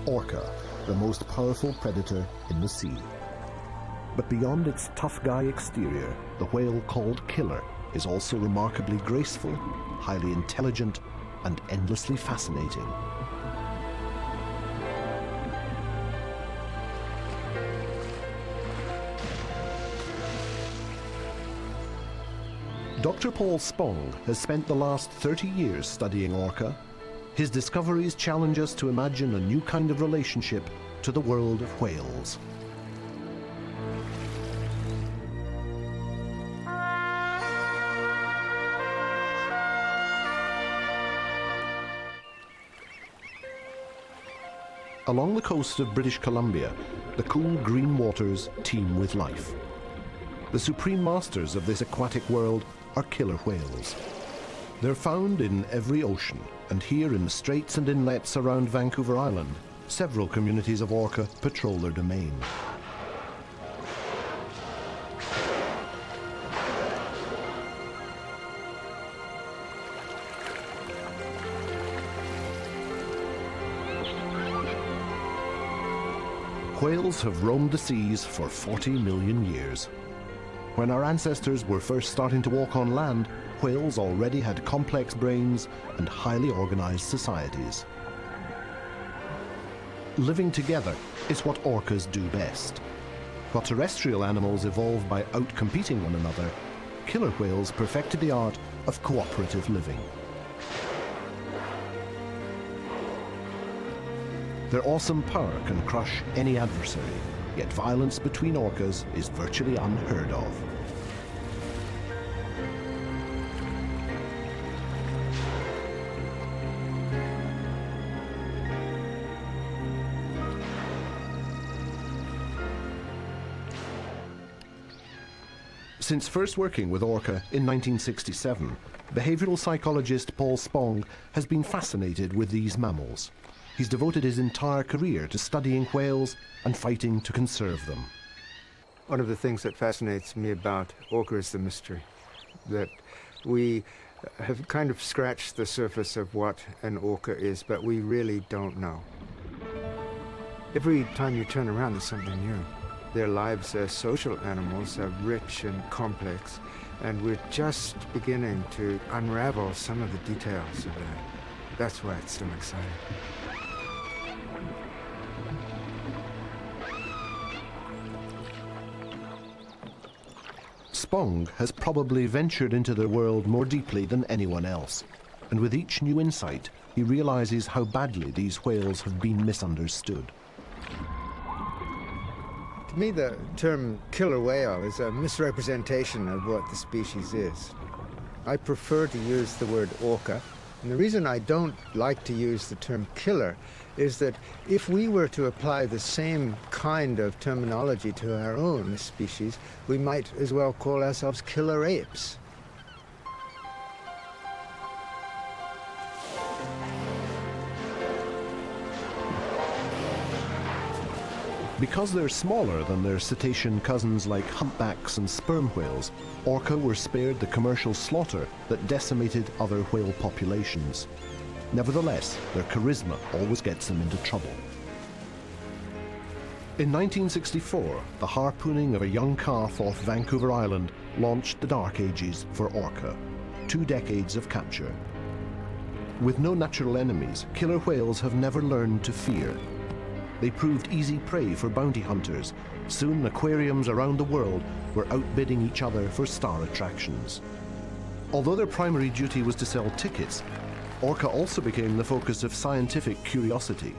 Orca, the most powerful predator in the sea. But beyond its tough guy exterior, the whale called Killer is also remarkably graceful, highly intelligent, and endlessly fascinating. Dr. Paul Spong has spent the last 30 years studying orca. His discoveries challenge us to imagine a new kind of relationship to the world of whales. Along the coast of British Columbia, the cool green waters teem with life. The supreme masters of this aquatic world are killer whales. They're found in every ocean, and here in the straits and inlets around Vancouver Island, several communities of orca patrol their domain. Whales have roamed the seas for 40 million years. When our ancestors were first starting to walk on land, whales already had complex brains and highly organized societies. Living together is what orcas do best. While terrestrial animals evolved by outcompeting one another, killer whales perfected the art of cooperative living. Their awesome power can crush any adversary, yet violence between orcas is virtually unheard of. Since first working with orca in 1967, behavioral psychologist Paul Spong has been fascinated with these mammals. He's devoted his entire career to studying whales and fighting to conserve them. One of the things that fascinates me about orca is the mystery. That we have kind of scratched the surface of what an orca is, but we really don't know. Every time you turn around, there's something new. Their lives as social animals are rich and complex, and we're just beginning to unravel some of the details of that. That's why it's so exciting. Spong has probably ventured into their world more deeply than anyone else, and with each new insight, he realizes how badly these whales have been misunderstood. To me, the term killer whale is a misrepresentation of what the species is. I prefer to use the word orca, and the reason I don't like to use the term killer is that if we were to apply the same kind of terminology to our own species, we might as well call ourselves killer apes. Because they're smaller than their cetacean cousins like humpbacks and sperm whales, orca were spared the commercial slaughter that decimated other whale populations. Nevertheless, their charisma always gets them into trouble. In 1964, the harpooning of a young calf off Vancouver Island launched the Dark Ages for orca, 2 decades of capture. With no natural enemies, killer whales have never learned to fear. They proved easy prey for bounty hunters. Soon, aquariums around the world were outbidding each other for star attractions. Although their primary duty was to sell tickets, orca also became the focus of scientific curiosity.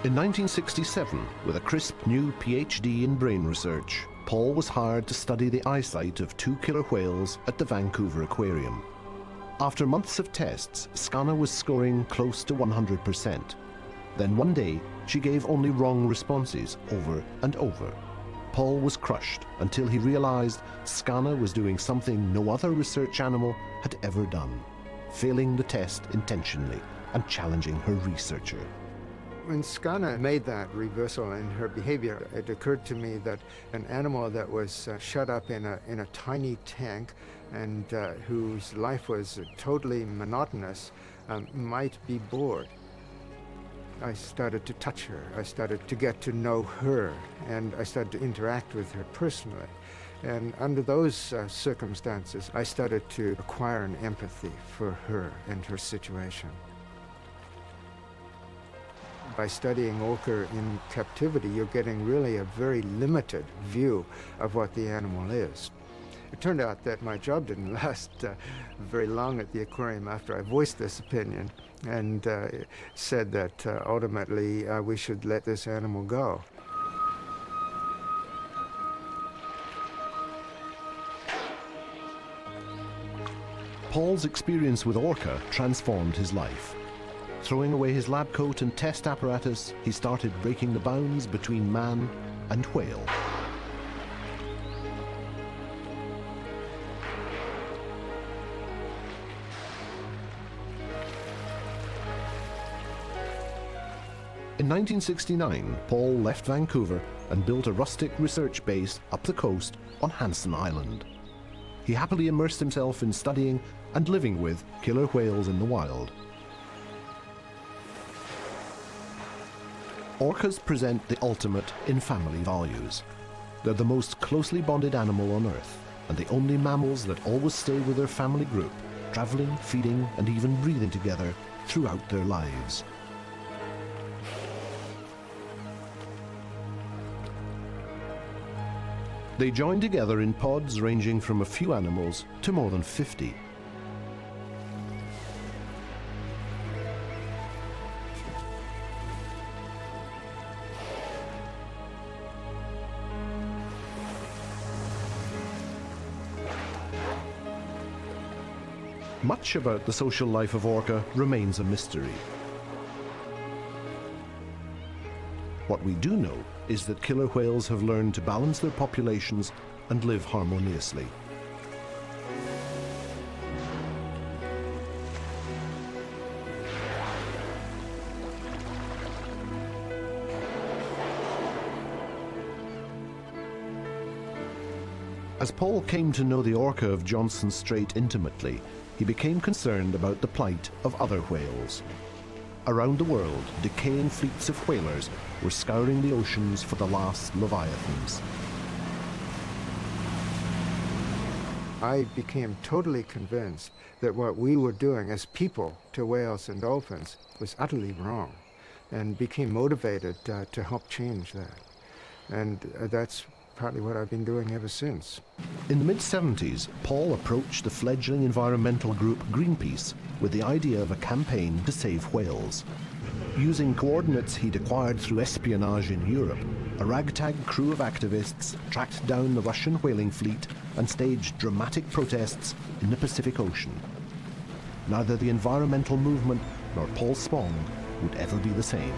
In 1967, with a crisp new PhD in brain research, Paul was hired to study the eyesight of 2 killer whales at the Vancouver Aquarium. After months of tests, Scanna was scoring close to 100%. Then one day, she gave only wrong responses over and over. Paul was crushed until he realized Skana was doing something no other research animal had ever done, failing the test intentionally and challenging her researcher. When Skana made that reversal in her behavior, it occurred to me that an animal that was shut up in a tiny tank and whose life was totally monotonous might be bored. I started to touch her, I started to get to know her, and I started to interact with her personally. And under those circumstances, I started to acquire an empathy for her and her situation. By studying orca in captivity, you're getting really a very limited view of what the animal is. It turned out that my job didn't last very long at the aquarium after I voiced this opinion and said that ultimately we should let this animal go. Paul's experience with orca transformed his life. Throwing away his lab coat and test apparatus, he started breaking the bounds between man and whale. In 1969, Paul left Vancouver and built a rustic research base up the coast on Hansen Island. He happily immersed himself in studying and living with killer whales in the wild. Orcas present the ultimate in family values. They're the most closely bonded animal on Earth, and the only mammals that always stay with their family group, traveling, feeding, and even breathing together throughout their lives. They join together in pods ranging from a few animals to more than 50. Much about the social life of orca remains a mystery. What we do know is that killer whales have learned to balance their populations and live harmoniously. As Paul came to know the orca of Johnson Strait intimately, he became concerned about the plight of other whales. Around the world, decaying fleets of whalers were scouring the oceans for the last leviathans. I became totally convinced that what we were doing as people to whales and dolphins was utterly wrong, and became motivated to help change that. And that's partly what I've been doing ever since. In the mid-70s, Paul approached the fledgling environmental group Greenpeace with the idea of a campaign to save whales. Using coordinates he'd acquired through espionage in Europe, a ragtag crew of activists tracked down the Russian whaling fleet and staged dramatic protests in the Pacific Ocean. Neither the environmental movement nor Paul Spong would ever be the same.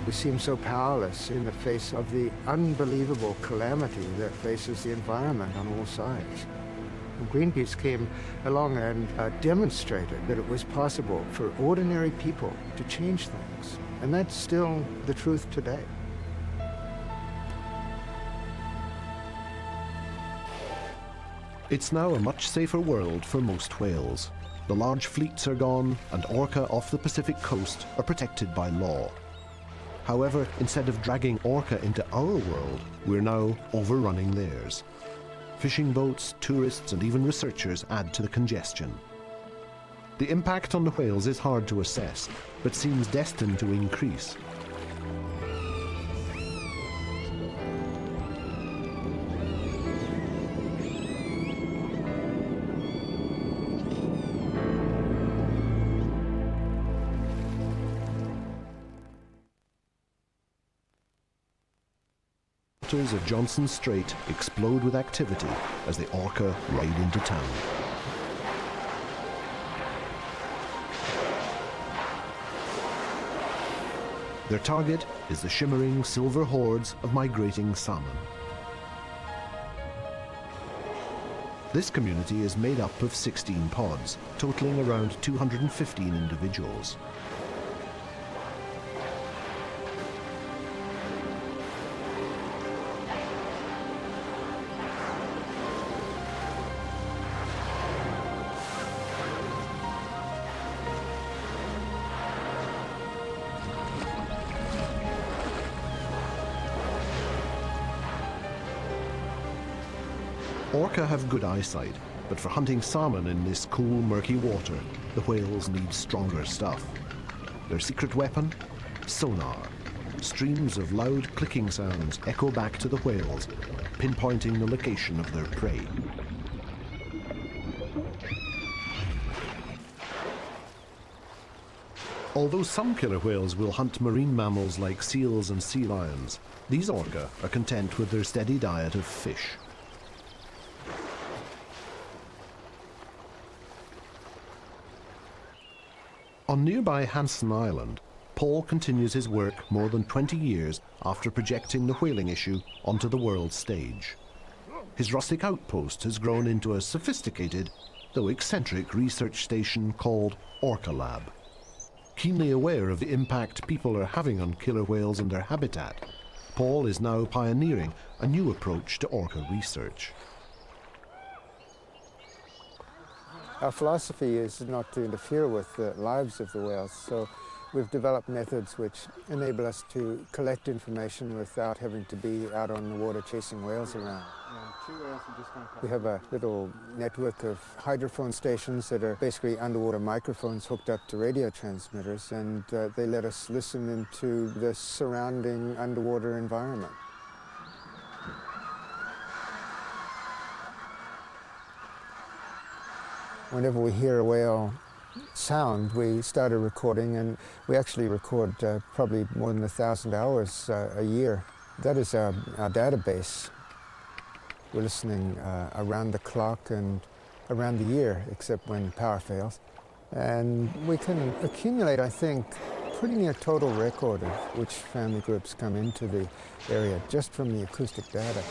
We seem so powerless in the face of the unbelievable calamity that faces the environment on all sides. Greenpeace came along and demonstrated that it was possible for ordinary people to change things. And that's still the truth today. It's now a much safer world for most whales. The large fleets are gone, and orca off the Pacific coast are protected by law. However, instead of dragging orca into our world, we're now overrunning theirs. Fishing boats, tourists, and even researchers add to the congestion. The impact on the whales is hard to assess, but seems destined to increase. Waters of Johnson Strait explode with activity as the orca ride into town. Their target is the shimmering silver hordes of migrating salmon. This community is made up of 16 pods, totaling around 215 individuals. Orca have good eyesight, but for hunting salmon in this cool, murky water, the whales need stronger stuff. Their secret weapon? Sonar. Streams of loud clicking sounds echo back to the whales, pinpointing the location of their prey. Although some killer whales will hunt marine mammals like seals and sea lions, these orca are content with their steady diet of fish. On nearby Hansen Island, Paul continues his work more than 20 years after projecting the whaling issue onto the world stage. His rustic outpost has grown into a sophisticated, though eccentric, research station called Orca Lab. Keenly aware of the impact people are having on killer whales and their habitat, Paul is now pioneering a new approach to orca research. Our philosophy is not to interfere with the lives of the whales, so we've developed methods which enable us to collect information without having to be out on the water chasing whales around. We have a little network of hydrophone stations that are basically underwater microphones hooked up to radio transmitters, and they let us listen into the surrounding underwater environment. Whenever we hear a whale sound, we start a recording, and we actually record probably more than 1,000 hours a year. That is our database. We're listening around the clock and around the year, except when power fails. And we can accumulate, I think, pretty near total record of which family groups come into the area just from the acoustic data.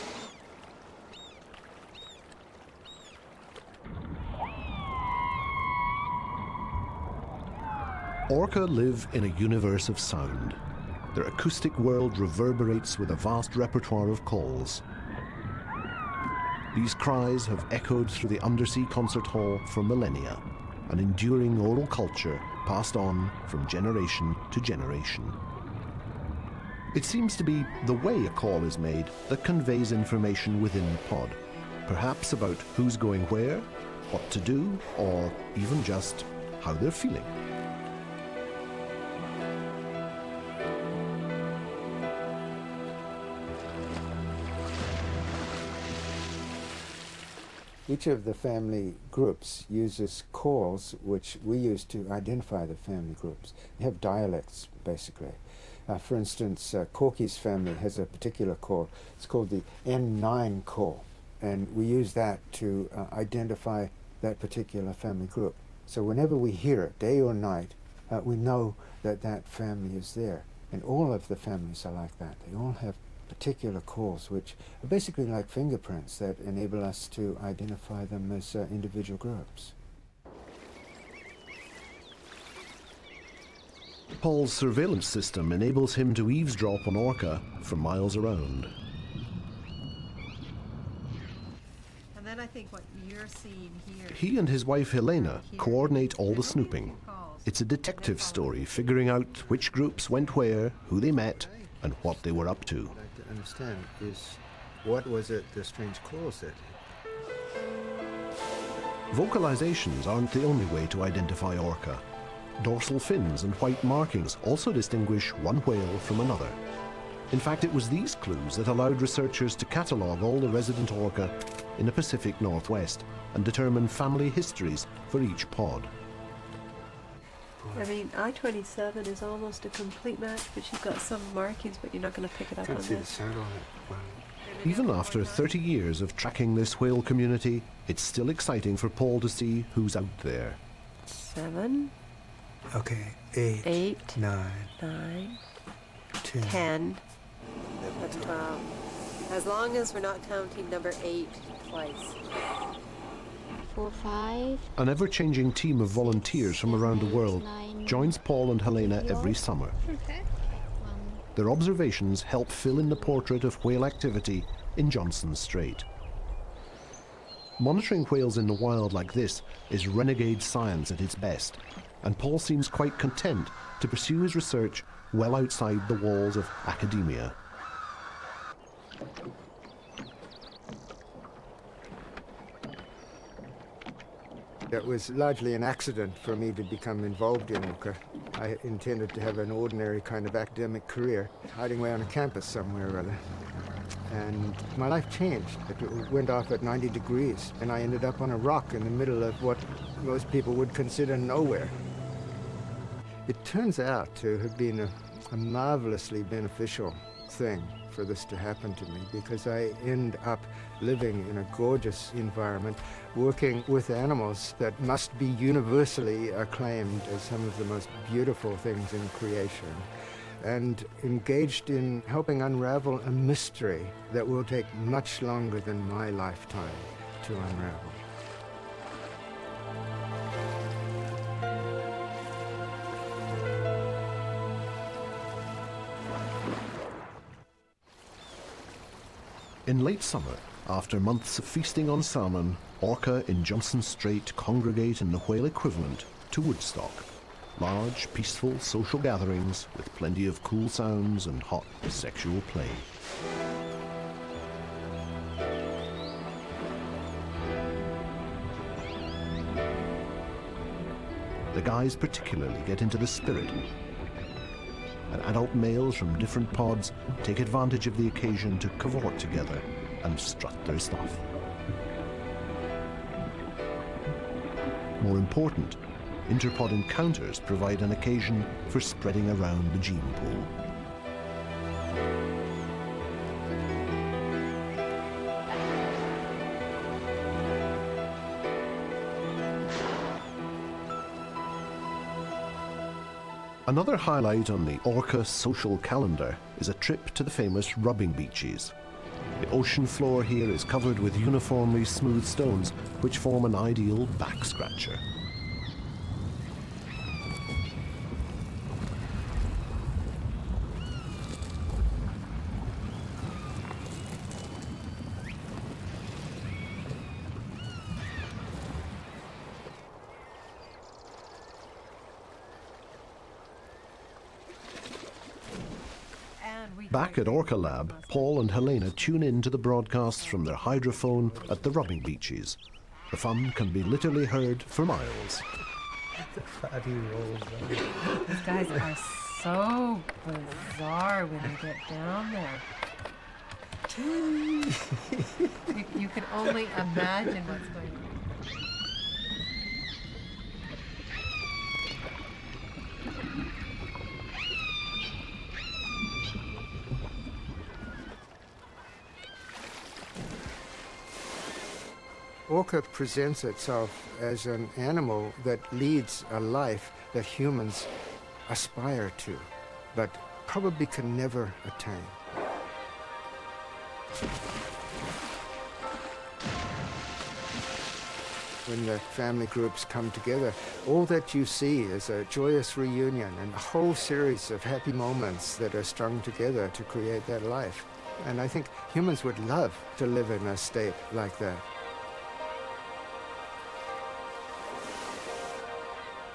Orca live in a universe of sound. Their acoustic world reverberates with a vast repertoire of calls. These cries have echoed through the undersea concert hall for millennia, an enduring oral culture passed on from generation to generation. It seems to be the way a call is made that conveys information within the pod, perhaps about who's going where, what to do, or even just how they're feeling. Each of the family groups uses calls which we use to identify the family groups. They have dialects, basically. For instance, Corky's family has a particular call. It's called the N9 call, and we use that to identify that particular family group. So whenever we hear it, day or night, we know that that family is there. And all of the families are like that. They all have particular calls which are basically like fingerprints that enable us to identify them as individual groups. Paul's surveillance system enables him to eavesdrop on orca from miles around. And then I think what you're seeing here... He and his wife Helena coordinate all the snooping. It's a detective story, figuring out which groups went where, who they met, and what they were up to. Understand is what was it the strange call said? Vocalizations aren't the only way to identify orca. Dorsal fins and white markings also distinguish one whale from another. In fact, it was these clues that allowed researchers to catalogue all the resident orca in the Pacific Northwest and determine family histories for each pod. I mean, I-27 is almost a complete match, but you've got some markings, but you're not going to pick it up on Can't see the this. sound on it. Wow. Even after 30 years of tracking this whale community, it's still exciting for Paul to see who's out there. 7, Okay, 8, 8, 9, 9, 10. But as long as we're not counting number 8 twice. 4, 5. An ever-changing team of volunteers from around the world joins Paul and Helena every summer. Okay. Their observations help fill in the portrait of whale activity in Johnston Strait. Monitoring whales in the wild like this is renegade science at its best, and Paul seems quite content to pursue his research well outside the walls of academia. It was largely an accident for me to become involved in orca. I intended to have an ordinary kind of academic career, hiding away on a campus somewhere or other. And my life changed. It went off at 90 degrees, and I ended up on a rock in the middle of what most people would consider nowhere. It turns out to have been a marvelously beneficial thing for this to happen to me, because I end up living in a gorgeous environment, working with animals that must be universally acclaimed as some of the most beautiful things in creation, and engaged in helping unravel a mystery that will take much longer than my lifetime to unravel. In late summer, after months of feasting on salmon, orca in Johnston Strait congregate in the whale equivalent to Woodstock. Large, peaceful social gatherings with plenty of cool sounds and hot sexual play. The guys particularly get into the spirit, and adult males from different pods take advantage of the occasion to cavort together and strut their stuff. More important, interpod encounters provide an occasion for spreading around the gene pool. Another highlight on the orca social calendar is a trip to the famous rubbing beaches. The ocean floor here is covered with uniformly smooth stones, which form an ideal back scratcher. Back at Orca Lab, Paul and Helena tune in to the broadcasts from their hydrophone at the rubbing beaches. The fun can be literally heard for miles. These guys are so bizarre when you get down there. You can only imagine what's going on. Orca presents itself as an animal that leads a life that humans aspire to, but probably can never attain. When the family groups come together, all that you see is a joyous reunion and a whole series of happy moments that are strung together to create that life. And I think humans would love to live in a state like that.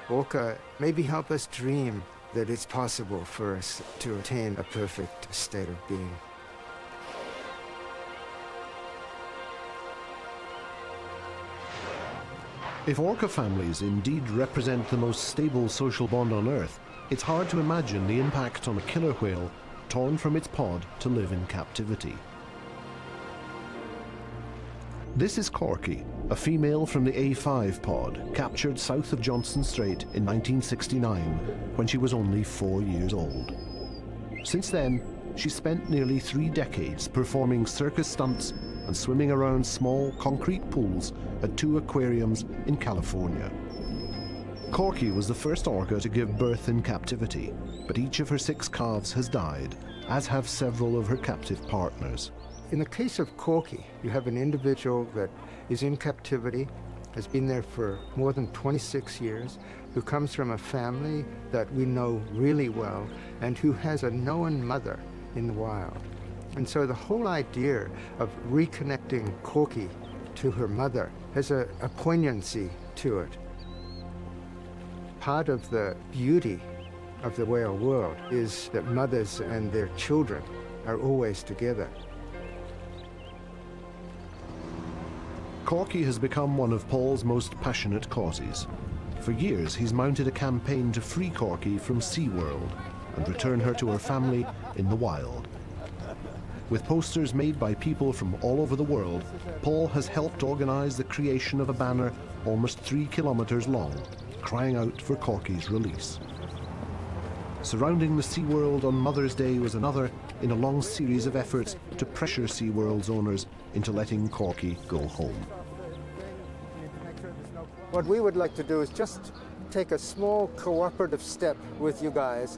Orca maybe help us dream that it's possible for us to attain a perfect state of being. If orca families indeed represent the most stable social bond on Earth, it's hard to imagine the impact on a killer whale torn from its pod to live in captivity. This is Corky, a female from the A5 pod, captured south of Johnston Strait in 1969, when she was only 4 years old. Since then, she spent nearly 3 decades performing circus stunts and swimming around small concrete pools at 2 aquariums in California. Corky was the first orca to give birth in captivity, but each of her 6 calves has died, as have several of her captive partners. In the case of Corky, you have an individual that is in captivity, has been there for more than 26 years, who comes from a family that we know really well, and who has a known mother in the wild. And so the whole idea of reconnecting Corky to her mother has a poignancy to it. Part of the beauty of the whale world is that mothers and their children are always together. Corky has become one of Paul's most passionate causes. For years, he's mounted a campaign to free Corky from SeaWorld and return her to her family in the wild. With posters made by people from all over the world, Paul has helped organize the creation of a banner almost 3 kilometers long, crying out for Corky's release. Surrounding the SeaWorld on Mother's Day was another in a long series of efforts to pressure SeaWorld's owners into letting Corky go home. What we would like to do is just take a small cooperative step with you guys.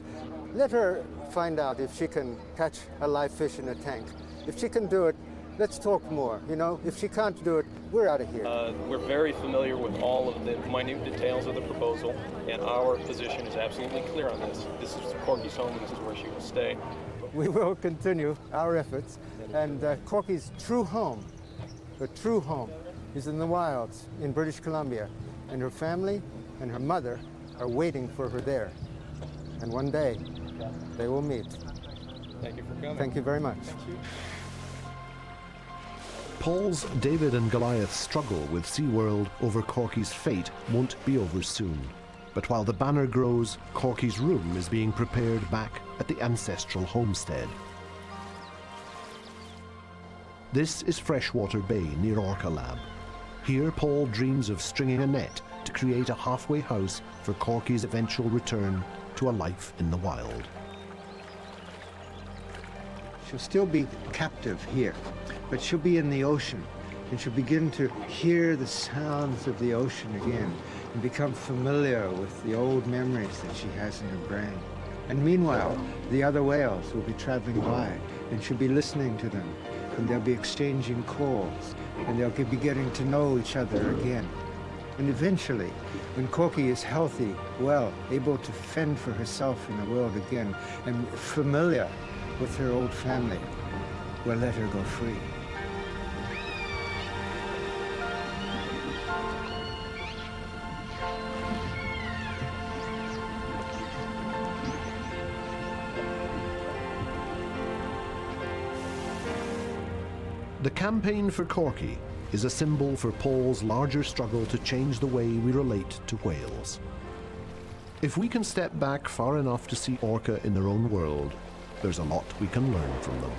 Let her find out if she can catch a live fish in a tank. If she can do it, let's talk more. You know, if she can't do it, we're out of here. We're very familiar with all of the minute details of the proposal, and our position is absolutely clear on this. This is Corky's home, and this is where she will stay. We will continue our efforts, and Corky's true home, her true home, is in the wilds in British Columbia, and her family and her mother are waiting for her there. And one day, they will meet. Thank you for coming. Thank you very much. Paul's David and Goliath struggle with SeaWorld over Corky's fate won't be over soon. But while the banner grows, Corky's room is being prepared back at the ancestral homestead. This is Freshwater Bay near Orca Lab. Here, Paul dreams of stringing a net to create a halfway house for Corky's eventual return to a life in the wild. She'll still be captive here, but she'll be in the ocean, and she'll begin to hear the sounds of the ocean again and become familiar with the old memories that she has in her brain. And meanwhile, the other whales will be traveling by, and she'll be listening to them, and they'll be exchanging calls, and they'll be getting to know each other again. And eventually, when Corky is healthy, well, able to fend for herself in the world again, and familiar with her old family, we'll let her go free. The campaign for Corky is a symbol for Paul's larger struggle to change the way we relate to whales. If we can step back far enough to see orca in their own world, there's a lot we can learn from them.